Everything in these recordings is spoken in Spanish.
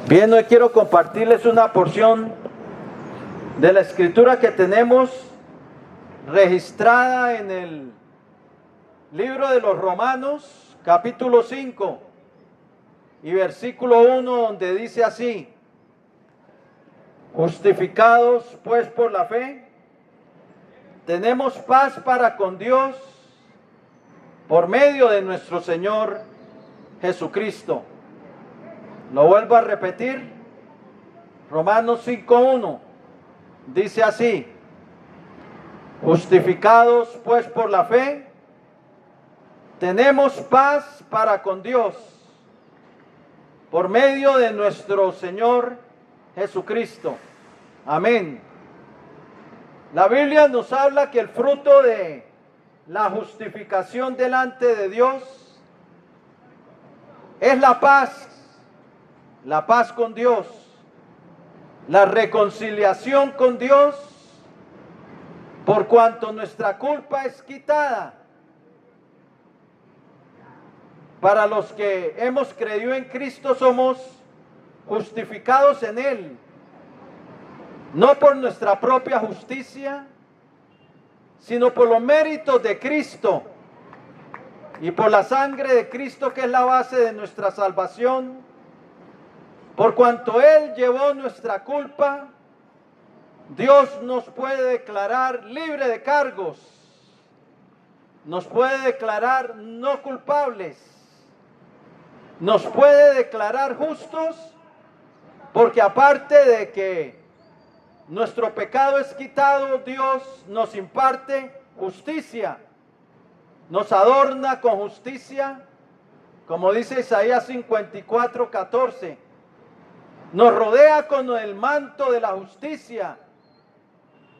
Bien, hoy quiero compartirles una porción de la escritura que tenemos registrada en el libro de los Romanos, capítulo 5 y versículo 1, donde dice así: justificados pues por la fe, tenemos paz para con Dios por medio de nuestro Señor Jesucristo. Lo vuelvo a repetir. Romanos 5:1 dice así: justificados pues por la fe, tenemos paz para con Dios por medio de nuestro Señor Jesucristo. Amén. La Biblia nos habla que el fruto de la justificación delante de Dios es la paz con Dios, la reconciliación con Dios, por cuanto nuestra culpa es quitada. Para los que hemos creído en Cristo somos justificados en Él, no por nuestra propia justicia, sino por los méritos de Cristo y por la sangre de Cristo, que es la base de nuestra salvación. Por cuanto Él llevó nuestra culpa, Dios nos puede declarar libre de cargos, nos puede declarar no culpables, nos puede declarar justos, porque aparte de que nuestro pecado es quitado, Dios nos imparte justicia, nos adorna con justicia, como dice Isaías 54:14. Nos rodea con el manto de la justicia,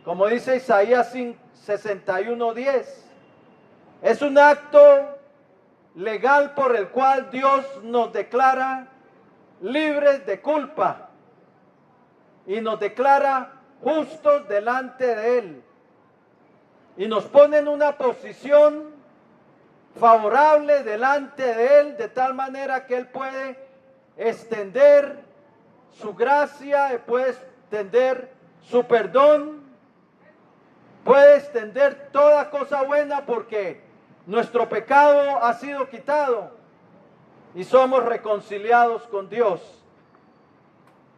como dice Isaías 61:10. Es un acto legal por el cual Dios nos declara libres de culpa y nos declara justos delante de Él, y nos pone en una posición favorable delante de Él, de tal manera que Él puede extender su gracia, puede extender su perdón, puede extender toda cosa buena, porque nuestro pecado ha sido quitado y somos reconciliados con Dios.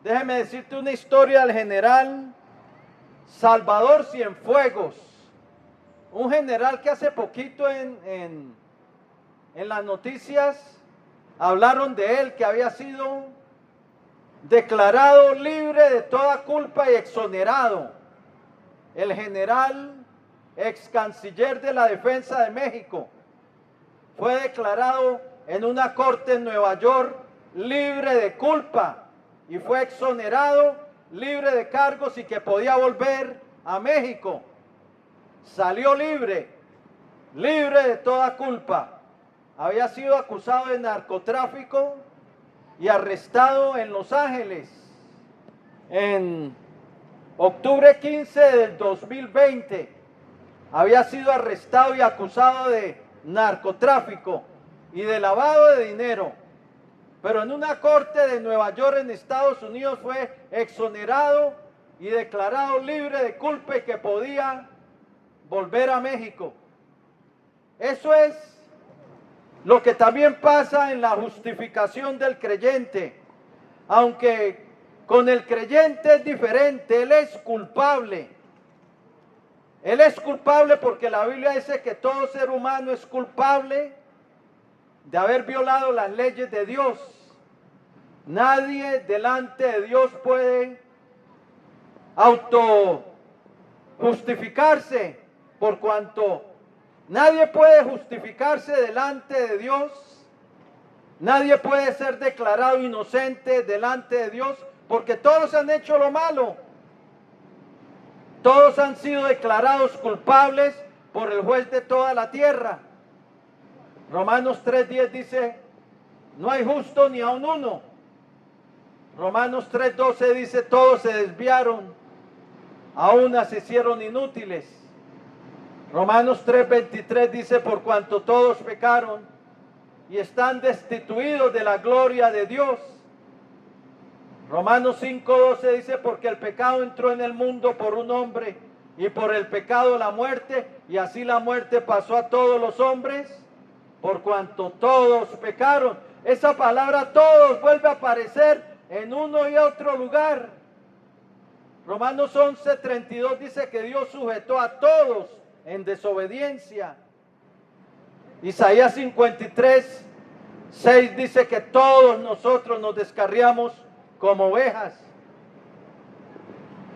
Déjeme decirte una historia del general Salvador Cienfuegos, un general que hace poquito en las noticias hablaron de él, que había sido declarado libre de toda culpa y exonerado. El general ex canciller de la defensa de México fue declarado en una corte en Nueva York libre de culpa y fue exonerado, libre de cargos, y que podía volver a México. Salió libre de toda culpa. Había sido acusado de narcotráfico y arrestado en Los Ángeles en octubre 15 del 2020. Había sido arrestado y acusado de narcotráfico y de lavado de dinero, pero en una corte de Nueva York, en Estados Unidos, fue exonerado y declarado libre de culpa y que podía volver a México. Eso es lo que también pasa en la justificación del creyente. Aunque con el creyente es diferente, él es culpable. Él es culpable porque la Biblia dice que todo ser humano es culpable de haber violado las leyes de Dios. Nadie delante de Dios puede justificarse, por cuanto nadie puede justificarse delante de Dios. Nadie puede ser declarado inocente delante de Dios, porque todos han hecho lo malo. Todos han sido declarados culpables por el juez de toda la tierra. Romanos 3:10 dice: no hay justo ni aun uno. Romanos 3:12 dice: todos se desviaron, a unas se hicieron inútiles. Romanos 3:23 dice: por cuanto todos pecaron y están destituidos de la gloria de Dios. Romanos 5:12 dice, porque el pecado entró en el mundo por un hombre, y por el pecado la muerte, y así la muerte pasó a todos los hombres, por cuanto todos pecaron. Esa palabra todos vuelve a aparecer en uno y otro lugar. Romanos 11:32 dice que Dios sujetó a todos en desobediencia. Isaías 53:6 dice que todos nosotros nos descarriamos como ovejas.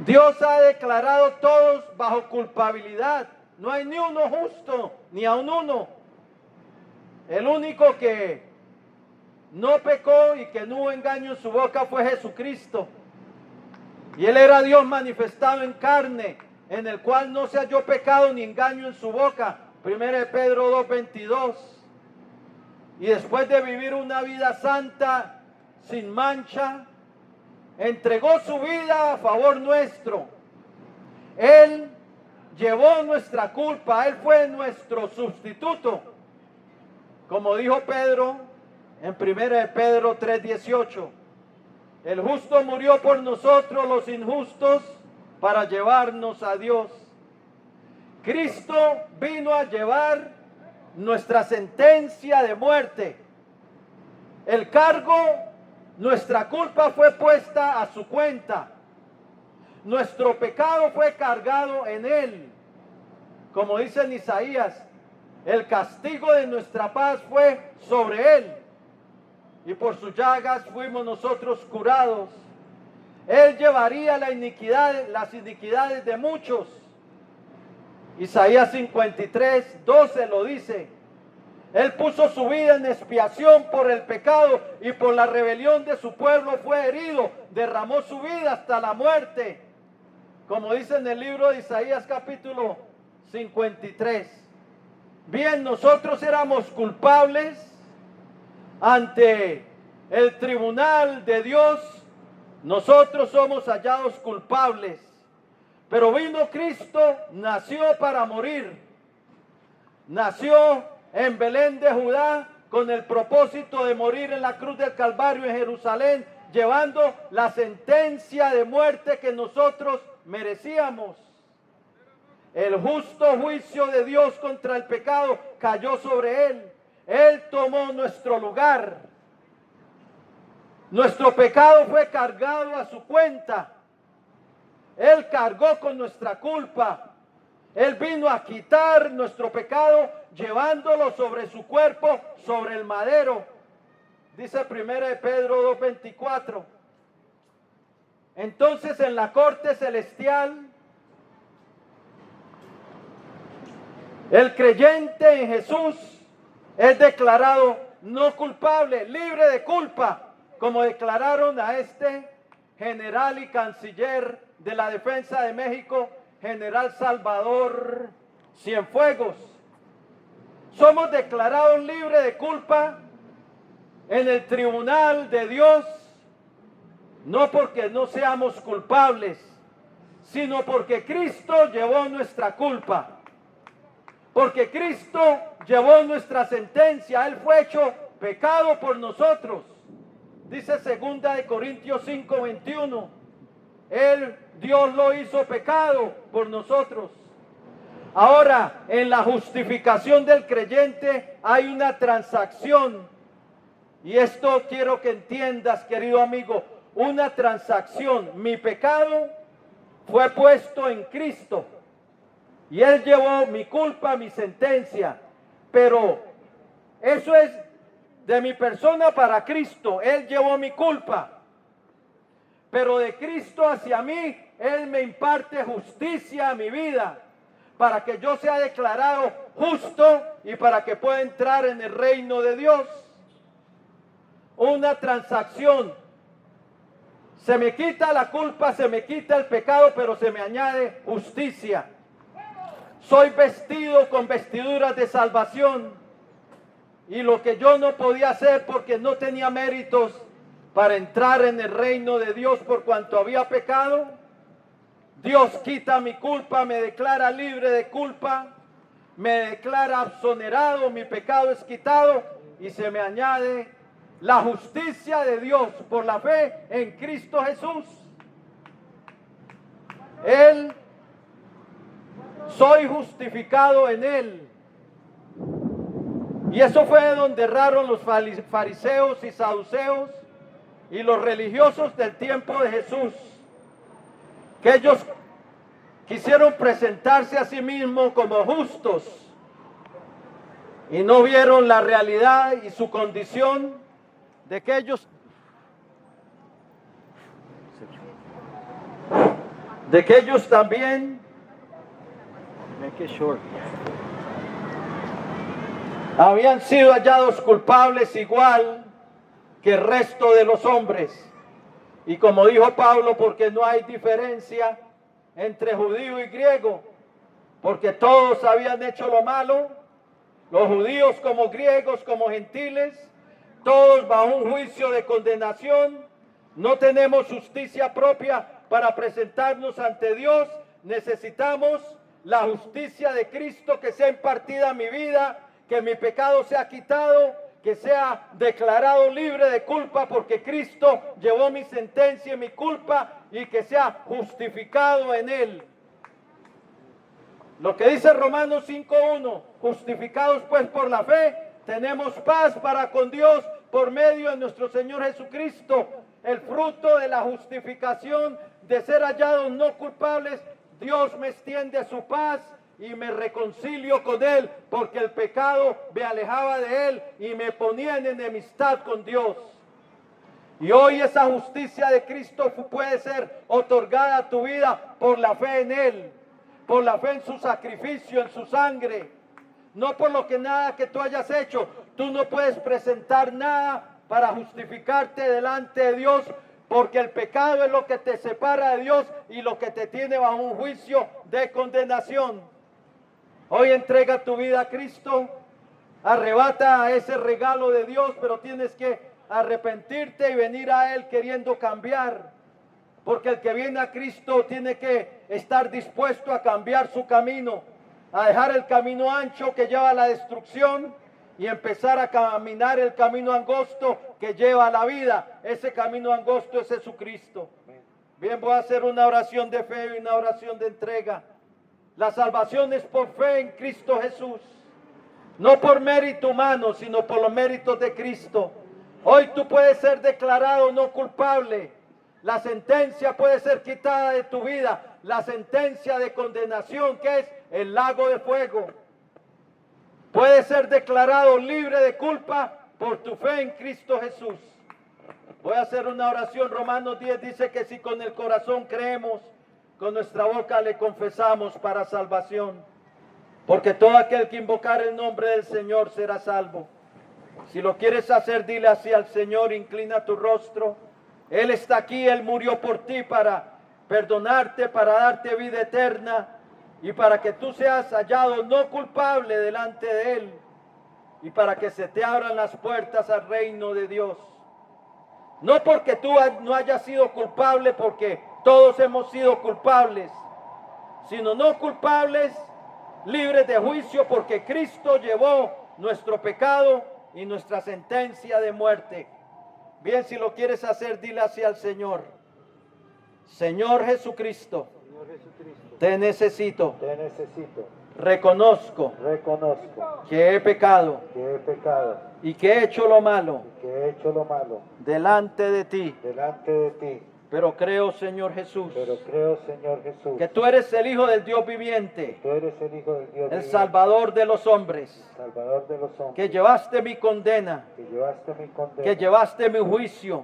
Dios ha declarado todos bajo culpabilidad. No hay ni uno justo, ni aun uno. El único que no pecó y que no hubo engaño en su boca fue Jesucristo. Y Él era Dios manifestado en carne, en el cual no se halló pecado ni engaño en su boca. 1 Pedro 2:22. Y después de vivir una vida santa, sin mancha, entregó su vida a favor nuestro. Él llevó nuestra culpa, Él fue nuestro sustituto. Como dijo Pedro en 1 Pedro 3:18, el justo murió por nosotros los injustos para llevarnos a Dios. Cristo vino a llevar nuestra sentencia de muerte. El cargo, nuestra culpa fue puesta a su cuenta. Nuestro pecado fue cargado en Él. Como dice en Isaías, el castigo de nuestra paz fue sobre Él, y por sus llagas fuimos nosotros curados. Él llevaría las iniquidades de muchos. Isaías 53:12 lo dice. Él puso su vida en expiación por el pecado, y por la rebelión de su pueblo fue herido. Derramó su vida hasta la muerte. Como dice en el libro de Isaías capítulo 53. Bien, nosotros éramos culpables ante el tribunal de Dios. Nosotros somos hallados culpables. Pero vino Cristo, nació para morir. Nació en Belén de Judá con el propósito de morir en la cruz del Calvario en Jerusalén, llevando la sentencia de muerte que nosotros merecíamos. El justo juicio de Dios contra el pecado cayó sobre Él. Él tomó nuestro lugar. Nuestro pecado fue cargado a su cuenta. Él cargó con nuestra culpa. Él vino a quitar nuestro pecado llevándolo sobre su cuerpo, sobre el madero. Dice 1 Pedro 2:24. Entonces en la corte celestial, el creyente en Jesús es declarado no culpable, libre de culpa, como declararon a este general y canciller de la Defensa de México, general Salvador Cienfuegos. Somos declarados libres de culpa en el tribunal de Dios, no porque no seamos culpables, sino porque Cristo llevó nuestra culpa. Porque Cristo llevó nuestra sentencia. Él fue hecho pecado por nosotros. Dice 2 Corintios 5:21. Dios lo hizo pecado por nosotros. Ahora, en la justificación del creyente hay una transacción. Y esto quiero que entiendas, querido amigo. Una transacción. Mi pecado fue puesto en Cristo. Y Él llevó mi culpa, mi sentencia. Pero eso es de mi persona para Cristo. Él llevó mi culpa. Pero de Cristo hacia mí, Él me imparte justicia a mi vida, para que yo sea declarado justo y para que pueda entrar en el reino de Dios. Una transacción. Se me quita la culpa, se me quita el pecado, pero se me añade justicia. Soy vestido con vestiduras de salvación. Y lo que yo no podía hacer porque no tenía méritos para entrar en el reino de Dios por cuanto había pecado, Dios quita mi culpa, me declara libre de culpa, me declara exonerado, mi pecado es quitado y se me añade la justicia de Dios por la fe en Cristo Jesús. Él, soy justificado en Él. Y eso fue donde erraron los fariseos y saduceos y los religiosos del tiempo de Jesús, que ellos quisieron presentarse a sí mismos como justos y no vieron la realidad y su condición de que ellos también habían sido hallados culpables igual que el resto de los hombres. Y como dijo Pablo, porque no hay diferencia entre judío y griego, porque todos habían hecho lo malo, los judíos como griegos, como gentiles, todos bajo un juicio de condenación. No tenemos justicia propia para presentarnos ante Dios. Necesitamos la justicia de Cristo que sea impartida a mi vida, que mi pecado sea quitado, que sea declarado libre de culpa porque Cristo llevó mi sentencia y mi culpa, y que sea justificado en Él. Lo que dice Romanos 5:1, justificados pues por la fe, tenemos paz para con Dios por medio de nuestro Señor Jesucristo. El fruto de la justificación, de ser hallados no culpables, Dios me extiende su paz y me reconcilio con Él, porque el pecado me alejaba de Él y me ponía en enemistad con Dios. Y hoy esa justicia de Cristo puede ser otorgada a tu vida por la fe en Él, por la fe en su sacrificio, en su sangre, no por lo que nada que tú hayas hecho. Tú no puedes presentar nada para justificarte delante de Dios, porque el pecado es lo que te separa de Dios y lo que te tiene bajo un juicio de condenación. Hoy entrega tu vida a Cristo, arrebata ese regalo de Dios, pero tienes que arrepentirte y venir a Él queriendo cambiar, porque el que viene a Cristo tiene que estar dispuesto a cambiar su camino, a dejar el camino ancho que lleva a la destrucción y empezar a caminar el camino angosto que lleva a la vida. Ese camino angosto es Jesucristo. Bien, voy a hacer una oración de fe y una oración de entrega. La salvación es por fe en Cristo Jesús, no por mérito humano, sino por los méritos de Cristo. Hoy tú puedes ser declarado no culpable. La sentencia puede ser quitada de tu vida, la sentencia de condenación, que es el lago de fuego. Puede ser declarado libre de culpa por tu fe en Cristo Jesús. Voy a hacer una oración. Romanos 10 dice que si con el corazón creemos, con nuestra boca le confesamos para salvación. Porque todo aquel que invocar el nombre del Señor será salvo. Si lo quieres hacer, dile así al Señor, inclina tu rostro. Él está aquí, Él murió por ti para perdonarte, para darte vida eterna y para que tú seas hallado no culpable delante de Él y para que se te abran las puertas al reino de Dios. No porque tú no hayas sido culpable, porque todos hemos sido culpables, sino no culpables, libres de juicio, porque Cristo llevó nuestro pecado y nuestra sentencia de muerte. Bien, si lo quieres hacer, dile así al Señor. Señor Jesucristo, te necesito. Reconozco que he pecado y que he hecho lo malo delante de ti. Pero creo, Señor Jesús, que tú eres el Hijo del Dios viviente, el Salvador de los hombres, que llevaste mi condena, que llevaste mi juicio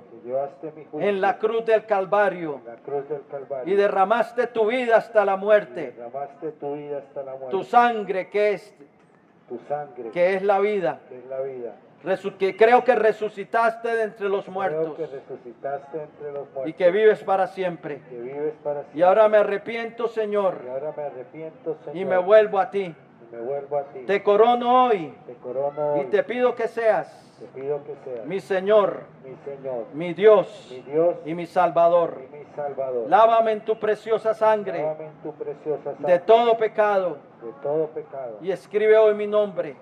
en la cruz del Calvario y derramaste tu vida hasta la muerte, tu sangre que es la vida. Que creo que resucitaste de entre los muertos y que vives para siempre. Y ahora me arrepiento, Señor, y me vuelvo a ti. Te corono hoy y te pido que seas mi Señor, mi Dios y mi Salvador. Lávame en tu preciosa sangre de todo pecado y escribe hoy mi nombre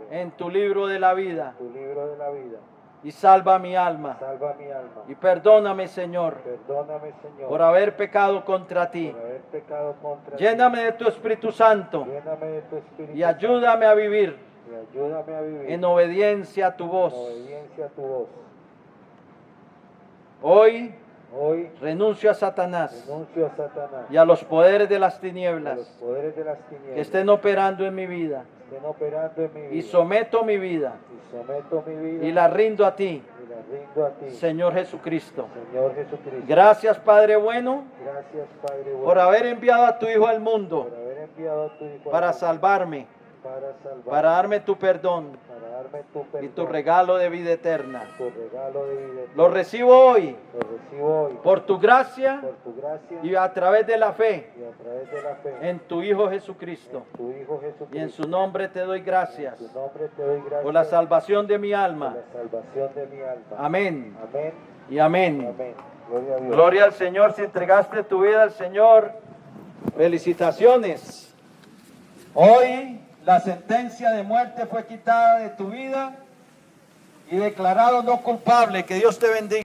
en tu libro de la vida. y salva mi alma. salva mi alma. Y perdóname, Señor, Perdóname, Señor, por haber pecado contra ti. por haber pecado contra ti. Lléname de tu Espíritu Santo Lléname de tu Espíritu y ayúdame a vivir Santo, y ayúdame a vivir en obediencia a tu voz. en obediencia a tu voz. Hoy Hoy renuncio a Satanás renuncio a Satanás y a los poderes de las y a tinieblas los poderes de las tinieblas que estén operando en mi vida que estén operando en mi vida y someto mi vida y someto mi vida y la rindo a ti, y la rindo a ti, Señor Jesucristo. Señor Jesucristo. Gracias, Padre bueno, Gracias, Padre bueno, por haber enviado a tu Hijo al mundo por haber enviado a tu Hijo al para mundo, salvarme, para salvar, para darme tu perdón para darme tu y perdón, tu regalo de vida eterna. tu regalo de vida eterna. Lo recibo hoy Lo recibo hoy por tu gracia por tu gracia y a través de la fe y a través de la fe en tu Hijo Jesucristo. en tu Hijo Jesucristo. Y en su nombre te doy gracias En tu nombre te doy gracias por la salvación de mi por alma. la salvación de mi alma. Amén Amén. y amén. Amén. Gloria a Dios. Gloria al Señor. Si entregaste tu vida al Señor, felicitaciones. Hoy la sentencia de muerte fue quitada de tu vida y declarado no culpable. Que Dios te bendiga.